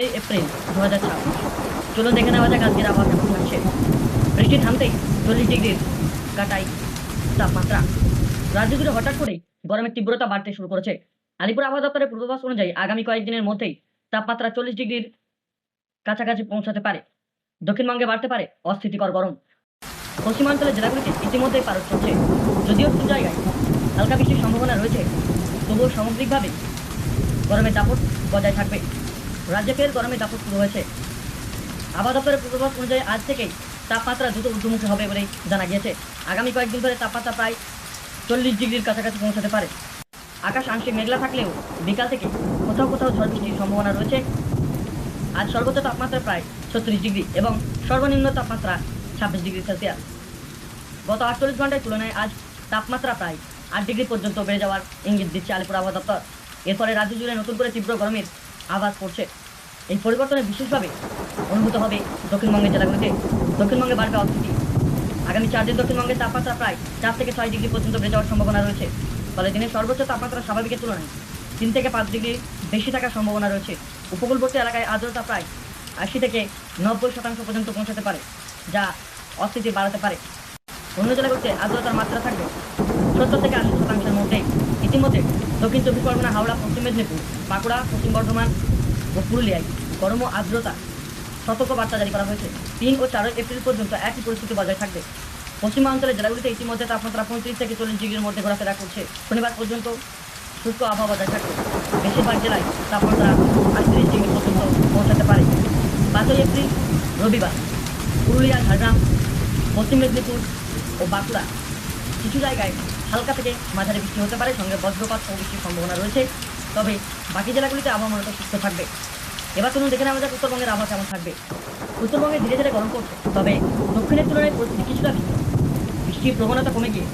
April 2026। চলুন দেখে নেওয়া যাক আজকের আবহাওয়া কেমন থাকছে। বৃষ্টি থামতেই 40 ডিগ্রির কাটাই তাপমাত্রা। রাজ্য জুড়ে হঠাৎ করেই গরমের তীব্রতা বাড়তে শুরু করেছে। আলিপুর আবহাওয়া দপ্তরের পূর্বাভাস অনুযায়ী আগামী কয়েকদিনের মধ্যেই তাপমাত্রা 40 ডিগ্রির কাছাকাছি পৌঁছাতে পারে। দক্ষিণবঙ্গে বাড়তে পারে অস্থিতিকর গরম। পশ্চিমাঞ্চলের জেলাগুলিতে ইতিমধ্যেই পারদ চলছে। যদিও কিছু জায়গায় হালকা বৃষ্টির সম্ভাবনা রয়েছে, তবুও সামগ্রিকভাবে গরমের দাপট বজায় থাকবে। রাজ্যে ফের গরমের দাপট শুরু হয়েছে। আবহাওয়া দপ্তরের পূর্বাভাস অনুযায়ী আজ থেকেই তাপমাত্রা দ্রুত ঊর্ধ্বমুখী হবে বলেই জানা গিয়েছে। আগামী কয়েকদিন ধরে তাপমাত্রা প্রায় 40 ডিগ্রির কাছাকাছি পৌঁছাতে পারে। আকাশ আংশিক মেঘলা থাকলেও বিকাল থেকে কোথাও কোথাও ঝড় বৃষ্টির সম্ভাবনা রয়েছে। আজ সর্বোচ্চ তাপমাত্রা প্রায় 36 ডিগ্রি এবং সর্বনিম্ন তাপমাত্রা 26 ডিগ্রি সেলসিয়াস। গত 48 ঘন্টার তুলনায় আজ তাপমাত্রা প্রায় 8 ডিগ্রি পর্যন্ত বেড়ে যাওয়ার ইঙ্গিত দিচ্ছে আলিপুর আবহাওয়া দপ্তর। এর ফলে রাজ্য জুড়ে নতুন করে তীব্র গরমের আভাস পড়ছে। এই পরিবর্তনে বিশেষভাবে অনুভূত হবে দক্ষিণবঙ্গের জেলাগুলিতে। দক্ষিণবঙ্গে বাড়বে অস্থিতি। আগামী 4 দিন দক্ষিণবঙ্গের তাপমাত্রা প্রায় 4 থেকে 6 ডিগ্রি পর্যন্ত বেড়ে যাওয়ার সম্ভাবনা রয়েছে। ফলে দিনের সর্বোচ্চ তাপমাত্রা স্বাভাবিকের তুলনায় 3 থেকে 5 ডিগ্রি বেশি থাকার সম্ভাবনা রয়েছে। উপকূলবর্তী এলাকায় আর্দ্রতা প্রায় 80 থেকে 90% পর্যন্ত পৌঁছাতে পারে, যা অস্থিতি বাড়াতে পারে। অন্য জেলাগুলিতে আর্দ্রতার মাত্রা থাকবে 70 থেকে 80%-এর মধ্যে। ইতিমধ্যে দক্ষিণ 24 পরগনা, হাওড়া, পশ্চিম মেদিনীপুর, বাঁকুড়া, পশ্চিম বর্ধমান ও পুরুলিয়ায় গরম ও আর্দ্রতা সতর্ক বার্তা জারি করা হয়েছে। 3 ও 4 এপ্রিল পর্যন্ত একই পরিস্থিতি বজায় থাকবে। পশ্চিমাঞ্চলের জেলাগুলিতে ইতিমধ্যে তাপমাত্রা 35 থেকে 40 ডিগ্রির মধ্যে ঘোরাফেরা করছে। শনিবার পর্যন্ত শুষ্ক আবহাওয়া বজায় থাকবে। বেশিরভাগ জেলায় তাপমাত্রা 38 ডিগ্রি পর্যন্ত পৌঁছাতে পারে। 5 এপ্রিল রবিবার পুরুলিয়া, ঝাড়গ্রাম, পশ্চিম মেদিনীপুর ও বাঁকুড়া কিছু জায়গায় হালকা থেকে মাঝারি বৃষ্টি হতে পারে, সঙ্গে বজ্রপাত ও বৃষ্টির সম্ভাবনা রয়েছে। তবে বাকি জেলাগুলিতে আবহাওয়া মূলত সুস্থ থাকবে। এবার চলুন দেখে নেওয়া যাক উত্তরবঙ্গের আবহাওয়া কেমন থাকবে। উত্তরবঙ্গে ধীরে ধীরে গরম পড়ছে, তবে দক্ষিণের তুলনায় পরিস্থিতি কিছুটা ভিন্ন। বৃষ্টির প্রবণতা কমে গিয়ে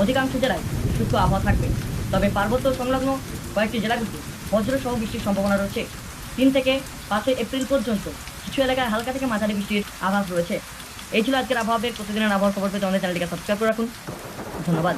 অধিকাংশ জেলায় শুষ্ক আবহাওয়া থাকবে। তবে পার্বত্য সংলগ্ন কয়েকটি জেলাগুলিতে বজ্রসহ বৃষ্টির সম্ভাবনা রয়েছে। 3 থেকে 5 এপ্রিল পর্যন্ত কিছু এলাকায় হালকা থেকে মাঝারি বৃষ্টির আভাস রয়েছে। এই ছিল আজকের আবহাওয়া। প্রতিদিনের আবহাওয়ার খবর পেতে আমাদের চ্যানেলটিকে সাবস্ক্রাইব করে রাখুন। ধন্যবাদ।